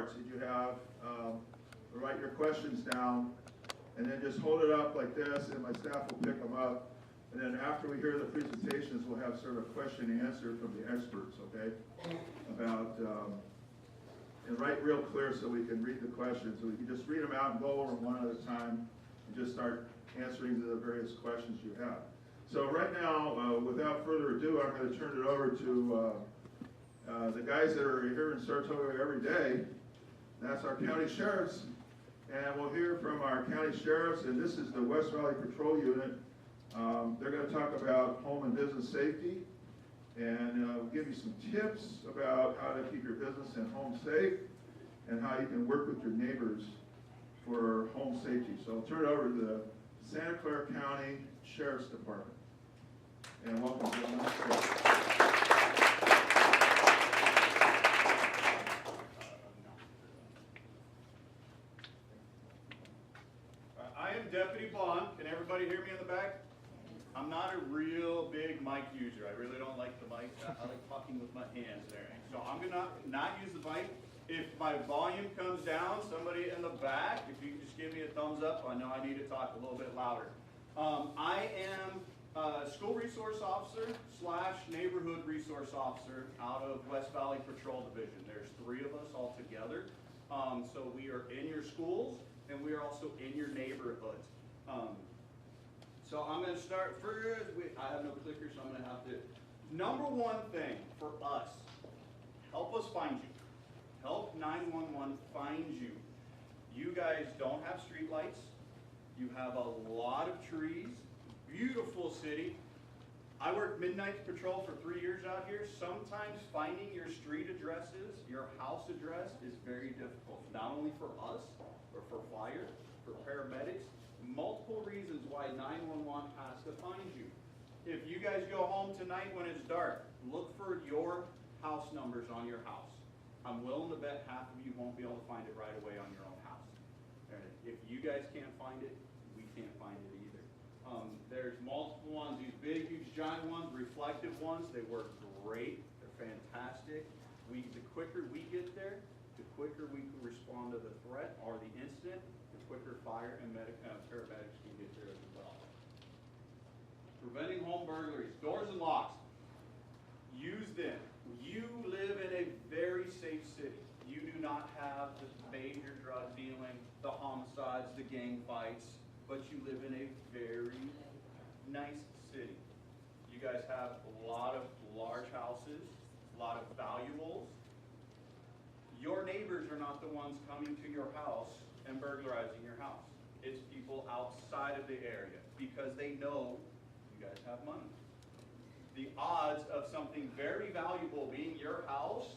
cards that you have. Write your questions down, and then just hold it up like this, and my staff will pick them up. And then after we hear the presentations, we'll have sort of a question and answer from the experts, okay? About, and write real clear so we can read the questions. So we can just read them out and go over them one at a time and just start answering the various questions you have. So right now, without further ado, I'm going to turn it over to the guys that are here in Saratoga every day. That's our county sheriffs. And we'll hear from our county sheriffs, and this is the West Valley Patrol Unit. They're going to talk about home and business safety, and we'll give you some tips about how to keep your business and home safe, and how you can work with your neighbors for home safety. So I'll turn it over to the Santa Clara County Sheriff's Department. And welcome, gentlemen. I am Deputy Bond. Can everybody hear me in the back? I'm not a real big mic user. I really don't like the mic. I like talking with my hands there. So I'm going to not use the mic. If my volume comes down, somebody in the back, if you can just give me a thumbs up, I know I need to talk a little bit louder. I am a school resource officer / neighborhood resource officer out of West Valley Patrol Division. There's 3 of us all together. So we are in your schools and we are also in your neighborhoods. So I'm going to start first. I have no clicker, so I'm going to have to. Number one thing for us, help us find you. Help 911 find you. You guys don't have street lights. You have a lot of trees. Beautiful city. I worked midnight patrol for 3 years out here. Sometimes finding your street addresses, your house address is very difficult. Not only for us, but for fire, for paramedics. Multiple reasons why 911 has to find you. If you guys go home tonight when it's dark, look for your house numbers on your house. I'm willing to bet half of you won't be able to find it right away on your own house. And if you guys can't find it, we can't find it either. There's multiple ones, these big, huge, giant ones, reflective ones. They work great. They're fantastic. The quicker we get there, the quicker we can respond to the threat or the incident, the quicker fire and paramedics can get there as well. Preventing home burglaries, doors and locks. Use them. You live in a very safe city. You do not have the major drug dealing, the homicides, the gang fights, but you live in a very nice city. You guys have a lot of large houses, a lot of valuables. Your neighbors are not the ones coming to your house and burglarizing your house. It's people outside of the area because they know you guys have money. The odds of something very valuable being your house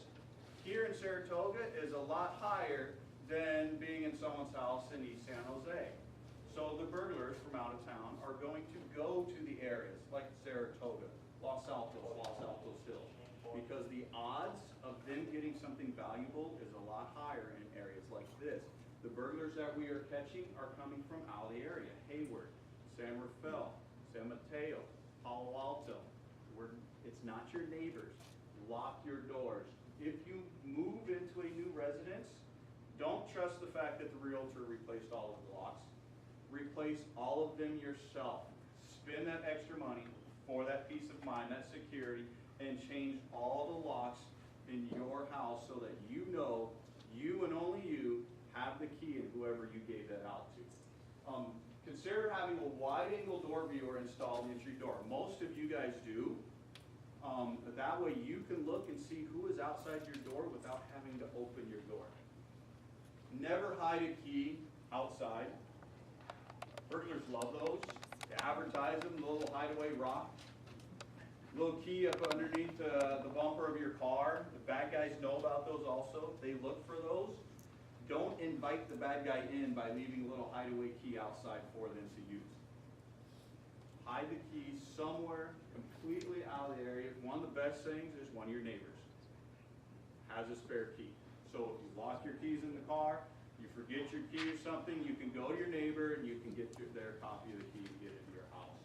here in Saratoga is a lot higher than being in someone's house in East San Jose. So the burglars from out of town are going to go to the areas like Saratoga, Los Altos Hills, because the odds of them getting something valuable is a lot higher in areas like this. The burglars that we are catching are coming from out of the area, Hayward, San Rafael, San Mateo, Palo Alto. It's not your neighbors. Lock your doors. If you move into a new residence, don't trust the fact that the realtor replaced all of the locks. Replace all of them yourself. Spend that extra money for that peace of mind, that security, and change all the locks in your house so that you know you and only you have the key and whoever you gave that out to. Consider having a wide-angle door viewer installed in your door. Most of you guys do. That way you can look and see who is outside your door without having to open your door. Never hide a key outside. Burglars love those. They advertise them, the little hideaway rock. Little key up underneath the bumper of your car. The bad guys know about those also. They look for those. Don't invite the bad guy in by leaving a little hideaway key outside for them to use. Hide the keys somewhere completely out of the area. One of the best things is one of your neighbors has a spare key. So if you lost your keys in the car, you forget your key or something, you can go to your neighbor and you can get their copy of the key to get into your house.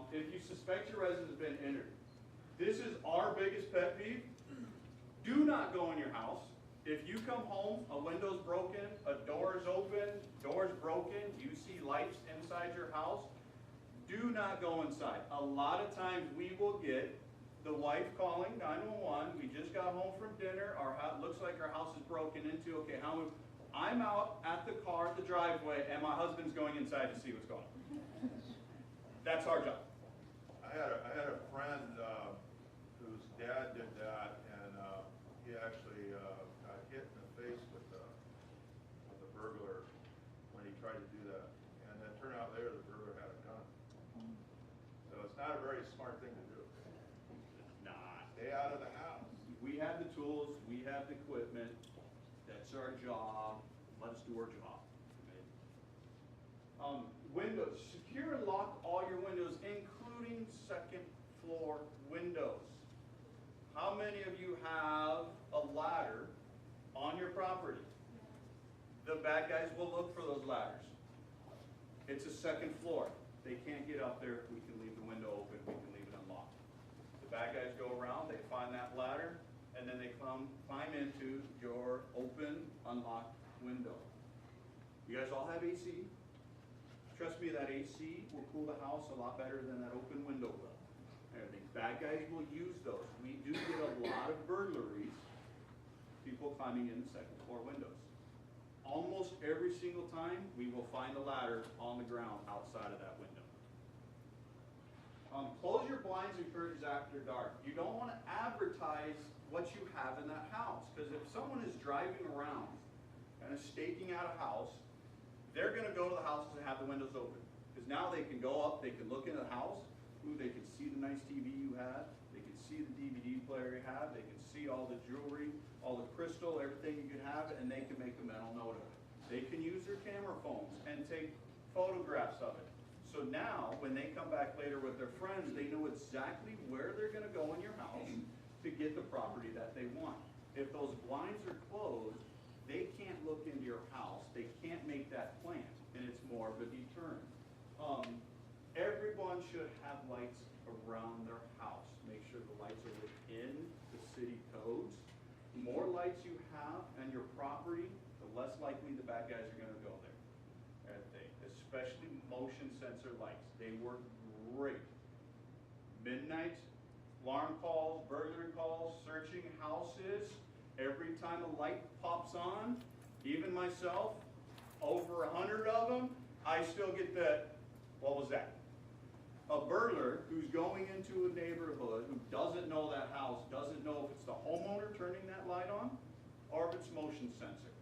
If you suspect your resident has been entered, this is our biggest pet peeve. Do not go in your house If you come home, a window's broken, a door's open, door's broken, you see lights inside your house, do not go inside. A lot of times we will get the wife calling 911, we just got home from dinner, looks like our house is broken into, okay, I'm out at the car, the driveway, and my husband's going inside to see what's going on. That's our job. I had a friend whose dad did that, and he actually got hit in the face with a burglar when he tried to do that. And it turned out later the burglar had a gun. So it's not a very smart thing to do. Nah. Stay out of the house. We have the tools, we have the equipment, that's our job, let us do our job. Okay? Windows, secure and lock all your windows, including second floor windows. How many of you have a ladder on your property? The bad guys will look for those ladders. It's a second floor. They can't get up there, we can leave the window open, we can leave it unlocked. The bad guys go around, they find that ladder, and then they climb into your open, unlocked window. You guys all have AC? Trust me, that AC will cool the house a lot better than that open window will. Everything. Bad guys will use those. We do get a lot of burglaries, people climbing in the second floor windows. Almost every single time, we will find a ladder on the ground outside of that window. Close your blinds and curtains after dark. You don't want to advertise what you have in that house, because if someone is driving around and is staking out a house, they're going to go to the houses and have the windows open. Because now they can go up, they can look into the house, they can see the nice TV you have, they can see the DVD player you have, they can see all the jewelry, all the crystal, everything you could have, and they can make a mental note of it. They can use their camera phones and take photographs of it. So now, when they come back later with their friends, they know exactly where they're going to go in your house to get the property that they want. If those blinds are closed, they can't look into your house, they can't make that plan, and it's more of a deterrent. Everyone should have lights around their house. Make sure the lights are within the city codes. The more lights you have on your property, the less likely the bad guys are going to go there. Especially motion sensor lights. They work great. Midnight, alarm calls, burglary calls, searching houses. Every time a light pops on, even myself, over 100 of them, I still get that, what was that? A burglar who's going into a neighborhood who doesn't know that house, doesn't know if it's the homeowner turning that light on or if it's motion sensor.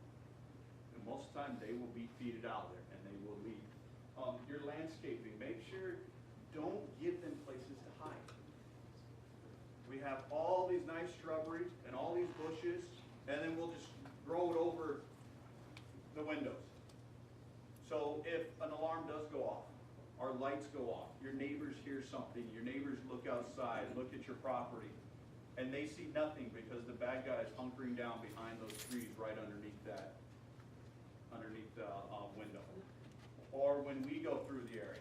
And most of the time they will be feeded out there and they will leave. Your landscaping, make sure, don't give them places to hide. We have all these nice shrubberies and all these bushes, and then we'll just grow it over the windows. So if an alarm does go off, our lights go off, your neighbors hear something, your neighbors look outside, look at your property, and they see nothing because the bad guy is hunkering down behind those trees right underneath that, window. Or when we go through the area.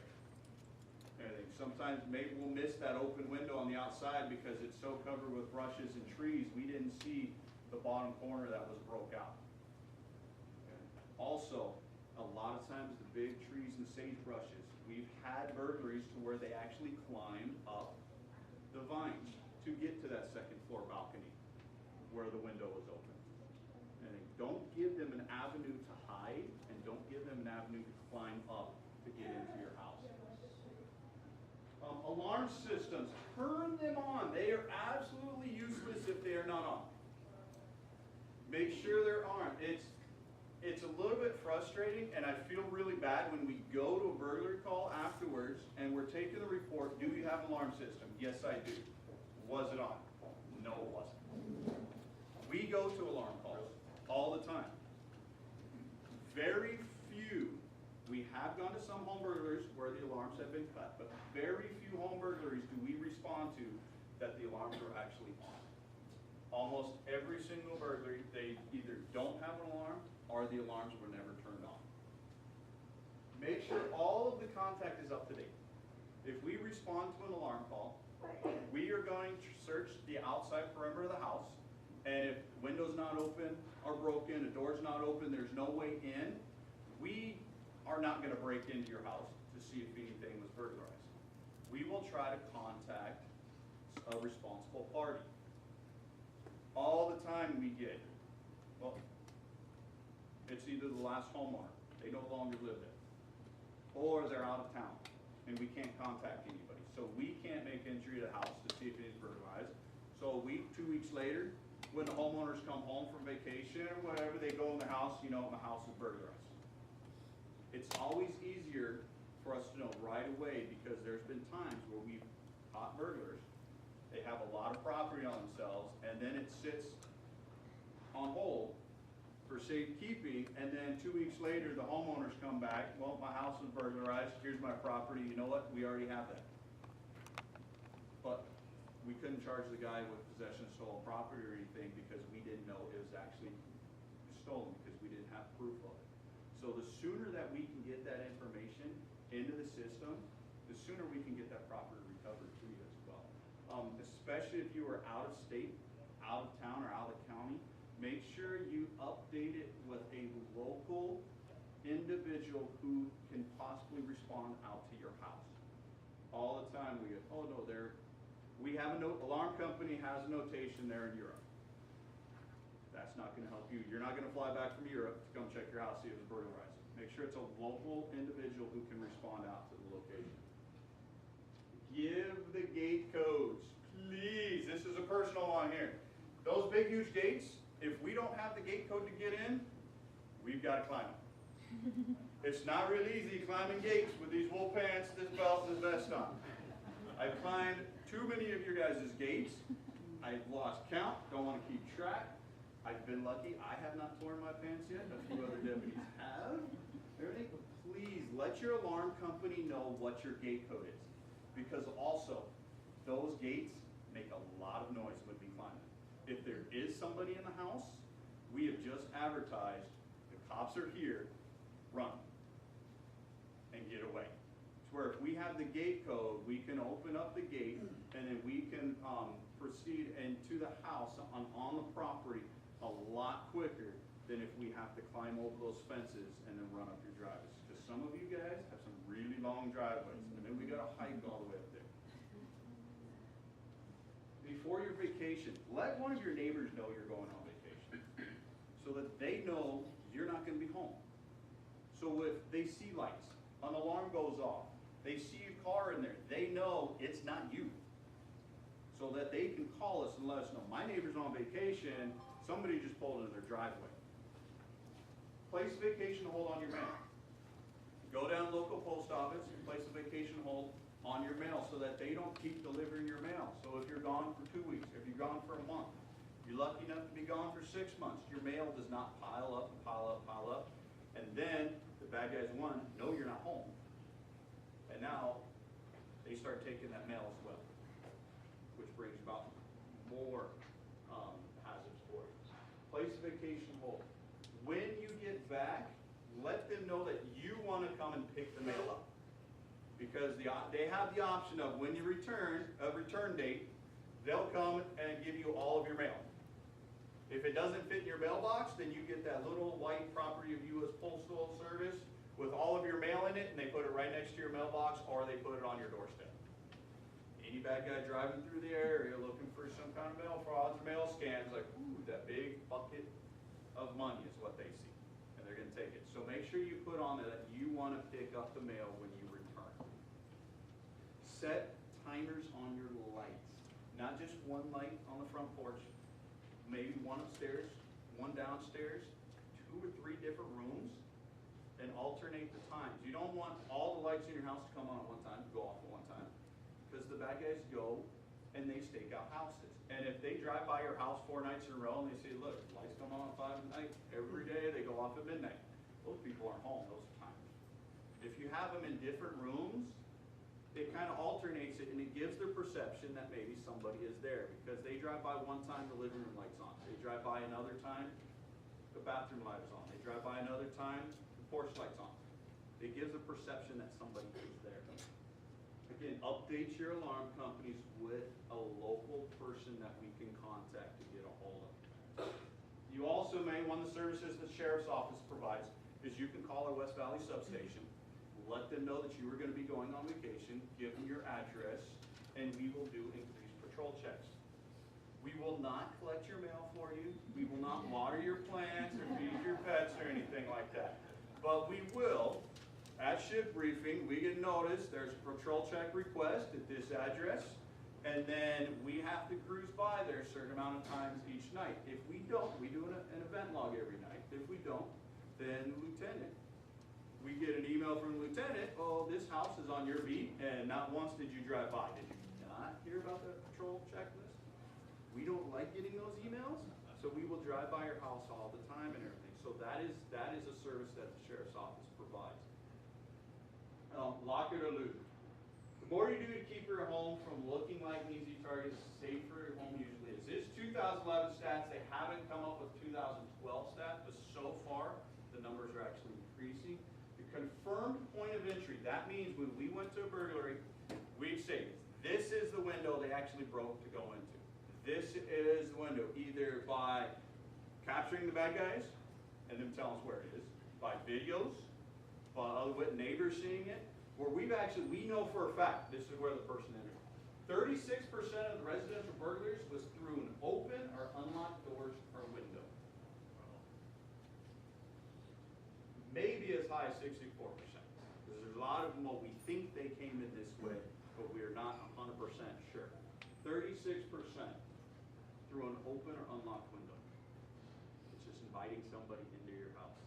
Sometimes maybe we'll miss that open window on the outside because it's so covered with brushes and trees, we didn't see the bottom corner that was broke out. Also, a lot of times the big trees and sagebrushes, we've had burglaries to where they actually climbed up the vines to get to that second floor balcony where the window was open. And don't give them an avenue to hide, and don't give them an avenue to climb up to get into your house. Alarm systems, turn them on. They are absolutely useless if they are not on. Make sure they're on. It's a little bit frustrating, and I feel really bad when we go to a burglary call afterwards and we're taking the report, do you have an alarm system? Yes, I do. Was it on? No, it wasn't. We go to alarm calls all the time. Very few, we have gone to some home burglaries where the alarms have been cut, but very few home burglaries do we respond to that the alarms are actually on. Almost every single burglary, they either don't have an alarm or the alarms were never turned on. Make sure all of the contact is up to date. If we respond to an alarm call, we are going to search the outside perimeter of the house And if window's not open or broken, a door's not open, there's no way in, we are not gonna break into your house to see if anything was burglarized. We will try to contact a responsible party. All the time we get, well, it's either the last homeowner, they no longer live there, or they're out of town, and we can't contact anybody. So we can't make entry to the house to see if it is burglarized. So a week, 2 weeks later, when the homeowners come home from vacation or whatever, they go in the house, you know, the house is burglarized. It's always easier for us to know right away, because there's been times where we've caught burglars. They have a lot of property on themselves, and then it sits on hold for safekeeping, and then 2 weeks later, the homeowners come back, well, my house is burglarized, here's my property, you know what, we already have that. But we couldn't charge the guy with possession of stolen property or anything, because we didn't know it was actually stolen, because we didn't have proof of it. So the sooner that we can get that information into the system, the sooner we can get that property recovered to you as well. Especially if you are out of state, out of town, or out of county, make sure you update it with a local individual who can possibly respond out to your house. All the time we go, oh no, we have a note, alarm company has a notation there in Europe. That's not gonna help you. You're not gonna fly back from Europe to come check your house, see if it's burglarized. Make sure it's a local individual who can respond out to the location. Give the gate codes, please. This is a personal one here. Those big, huge gates, if we don't have the gate code to get in, we've got to climb them. It's not real easy climbing gates with these wool pants, this belt, and this vest on. I've climbed too many of your guys' gates. I've lost count, don't want to keep track. I've been lucky, I have not torn my pants yet. A few other deputies have. Everything, but please let your alarm company know what your gate code is. Because also, those gates make a lot of noise when we climb them. If there is somebody in the house, we have just advertised, the cops are here, run and get away. It's where if we have the gate code, we can open up the gate, and then we can proceed into the house on the property a lot quicker than if we have to climb over those fences and then run up your driveways. Because some of you guys have some really long driveways, and then we gotta hike all the way up there. Before your vacation, let one of your neighbors know you're going on vacation, so that they know you're not gonna be home. So if they see lights, an alarm goes off, they see a car in there, they know it's not you. So that they can call us and let us know, my neighbor's on vacation, somebody just pulled into their driveway. Place a vacation hold on your mail. Go down to local post office and place a vacation hold on your mail so that they don't keep delivering your mail. So if you're gone for 2 weeks, if you're gone for a month, you're lucky enough to be gone for 6 months, your mail does not pile up and pile up and pile up. And then the bad guys, one, know you're not home. And now they start taking that mail as well, which brings about more hazards for you. Place a vacation hold. When you get back, let them know that you want to come and pick the mail up. Because they have the option of when you return, a return date, they'll come and give you all of your mail. If it doesn't fit in your mailbox, then you get that little white property of U.S. Postal Service with all of your mail in it, and they put it right next to your mailbox, or they put it on your doorstep. Any bad guy driving through the area looking for some kind of mail frauds or mail scams, like, ooh, that big bucket of money is what they see, and they're going to take it. So make sure you put on that you want to pick up the mail when you return. Set timers on your lights, not just one light on the front porch, maybe one upstairs, one downstairs, 2 or 3 different rooms, and alternate the times. You don't want all the lights in your house to come on at one time, go off at one time, because the bad guys go and they stake out houses. And if they drive by your house 4 nights in a row and they say, look, lights come on at 5 at night, every day they go off at midnight, those people aren't home, those are timers. If you have them in different rooms, it kind of alternates it, and it gives the perception that maybe somebody is there, because they drive by one time, the living room light's on. They drive by another time, the bathroom light is on. They drive by another time, the porch light's on. It gives a perception that somebody is there. Again, update your alarm companies with a local person that we can contact to get a hold of. You also may, one of the services the Sheriff's Office provides is you can call our West Valley substation, let them know that you are going to be going on vacation, give them your address, and we will do increased patrol checks. We will not collect your mail for you. We will not water your plants or feed your pets or anything like that. But we will, at shift briefing, we get notice there's a patrol check request at this address, and then we have to cruise by there a certain amount of times each night. If we don't, we do an event log every night. If we don't, then Lieutenant, we get an email from the Lieutenant, oh, this house is on your beat, and not once did you drive by. Did you not hear about the patrol checklist? We don't like getting those emails, so we will drive by your house all the time and everything. So that is a service that the Sheriff's Office provides. Lock it or loot. The more you do to keep your home from looking like an easy target, the safer your home usually is. This 2011 stats, they haven't come up with 2012 stats, but so far the numbers are actually increasing. The confirmed point of entry, that means when we went to a burglary, we'd say, this is the window they actually broke to go into. This is the window, either by capturing the bad guys and them telling us where it is, by videos, by other neighbors seeing it, where we know for a fact this is where the person entered. 36% of the residential burglaries was through an open or unlocked doors or window. Maybe as high as 64%. Because there's a lot of them, we think they came in this way, but we are not 100% sure. 36% through an open or unlocked window. It's just inviting somebody into your house.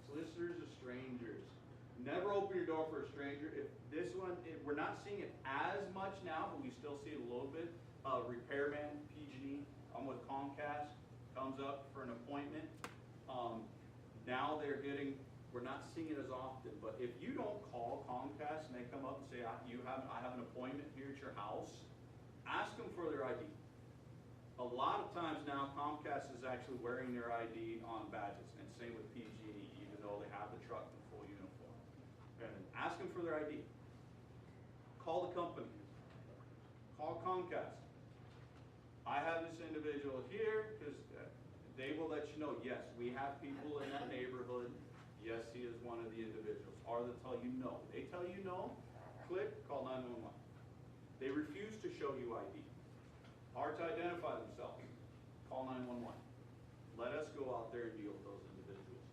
Solicitors of strangers. Never open your door for a stranger. If this one, we're not seeing it as much now, but we still see it a little bit. Repairman, PG&E, I'm with Comcast, comes up for an appointment. Now we're not seeing it as often, but if you don't call Comcast and they come up and say, I have an appointment here at your house, ask them for their ID. A lot of times now, Comcast is actually wearing their ID on badges, and same with PG&E, even though they have the truck in full uniform. And ask them for their ID. Call the company. Call Comcast. I have this individual here, because they will let you know, yes, we have people in that neighborhood. Yes, he is one of the individuals. Or they'll tell you no. They tell you no, click, call 911. They refuse to show you ID. Hard to identify themselves. Call 911. Let us go out there and deal with those individuals.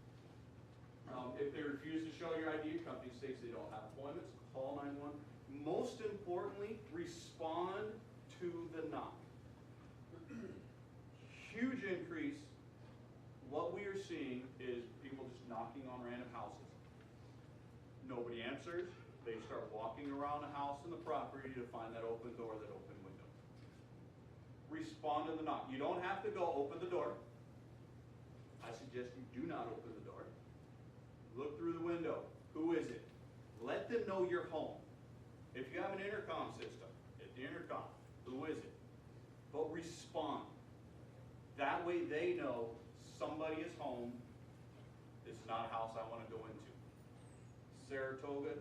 If they refuse to show your ID, company states they don't have appointments, call 911. Most importantly, respond to the knock. Huge increase. What we are seeing is people just knocking on random houses. Nobody answers. They start walking around the house and the property to find that open door, that open window. Respond to the knock. You don't have to go open the door. I suggest you do not open the door. Look through the window. Who is it? Let them know you're home. If you have an intercom system, hit the intercom. Who is it? But respond. That way they know somebody is home. This is not a house I want to go into. Saratoga,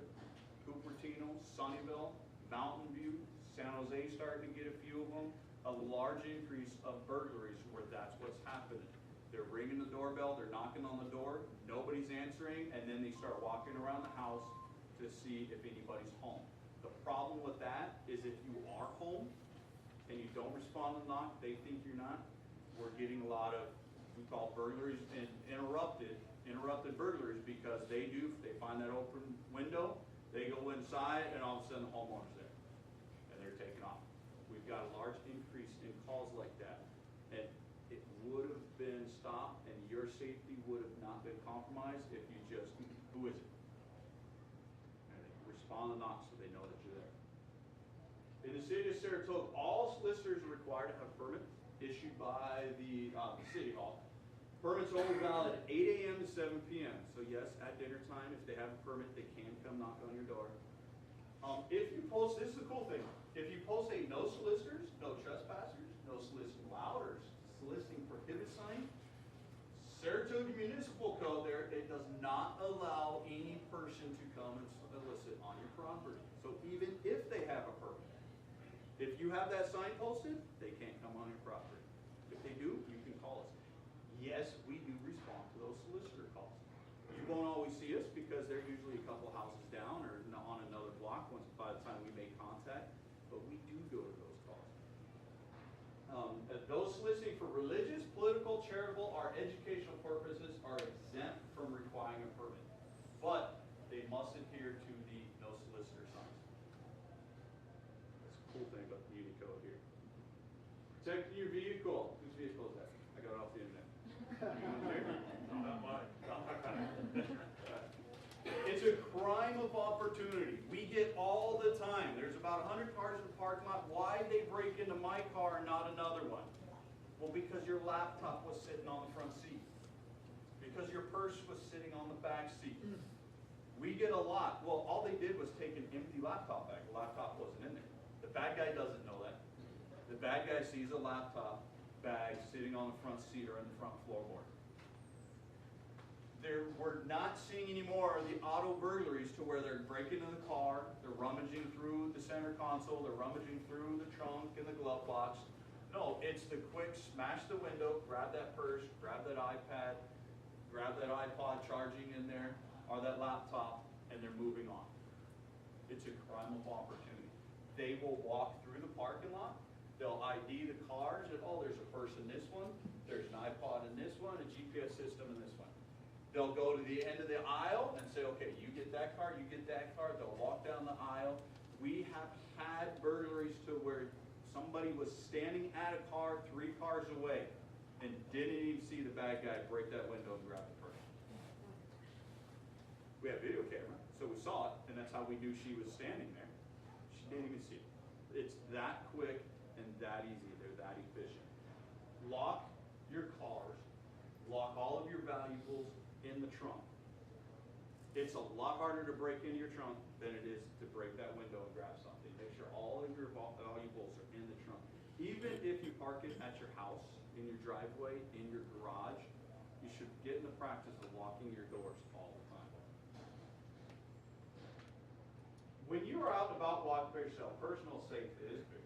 Cupertino, Sunnyvale, Mountain View, San Jose starting to get a few of them. A large increase of burglaries where that's what's happening. They're ringing the doorbell, they're knocking on the door, nobody's answering, and then they start walking around the house to see if anybody's home. The problem with that is if you are home and you don't respond to the knock, they think you're not. We're getting a lot of, we call burglaries and interrupted burglaries, because they find that open window, they go inside, and all of a sudden the homeowner's there, and they're taking off. We've got a large increase in calls like that, and it would have been stopped, and your safety would have not been compromised if you just, who is it? And respond to knock so they know that you're there. In the city of Saratoga, all solicitors are required to have permits issued by the city hall. Permits are only valid at 8 a.m. to 7 p.m. So yes, at dinner time, if they have a permit, they can come knock on your door. If you post, this is the cool thing, if you post a no solicitors, no trespassers, no soliciting loud or soliciting prohibited sign, Saratoga Municipal Code there, it does not allow any person to come and solicit on your property. So even if they have a permit, if you have that sign posted, they can't come on your property. If they do, you can call because they're usually a couple houses down or on another block once by the time we make contact, but we do go to those calls. Those soliciting for religious, political, charitable, or educational purposes are exempt from requiring a permit, but they must adhere to the no solicitor signs. That's a cool thing about the Muni code here. Protecting your vehicle. Whose vehicle is that? I got it off the internet. No, not mine. It's a crime of opportunity. We get all the time. There's about 100 cars in the parking lot. Why'd they break into my car and not another one? Well, because your laptop was sitting on the front seat. Because your purse was sitting on the back seat. We get a lot. Well, all they did was take an empty laptop bag. The laptop wasn't in there. The bad guy doesn't know that. The bad guy sees a laptop bag sitting on the front seat or in the front floorboard. We're not seeing anymore the auto burglaries to where they're breaking into the car, they're rummaging through the center console, they're rummaging through the trunk and the glove box. No, it's the quick smash the window, grab that purse, grab that iPad, grab that iPod charging in there, or that laptop, and they're moving on. It's a crime of opportunity. They will walk through the parking lot, they'll ID the cars, and oh, there's a purse in this one, there's an iPod in this one, a GPS system in this one. They'll go to the end of the aisle and say, okay, you get that car, you get that car. They'll walk down the aisle. We have had burglaries to where somebody was standing at a car 3 cars away and didn't even see the bad guy break that window and grab the purse. We have video camera, so we saw it, and that's how we knew she was standing there. She didn't even see it. It's that quick and that easy. They're that efficient. Lock your cars. Lock all of your valuables in the trunk. It's a lot harder to break into your trunk than it is to break that window and grab something. Make sure all of your valuables are in the trunk. Even if you park it at your house, in your driveway, in your garage, you should get in the practice of locking your doors all the time. When you are out and about walking by yourself, personal safety is big.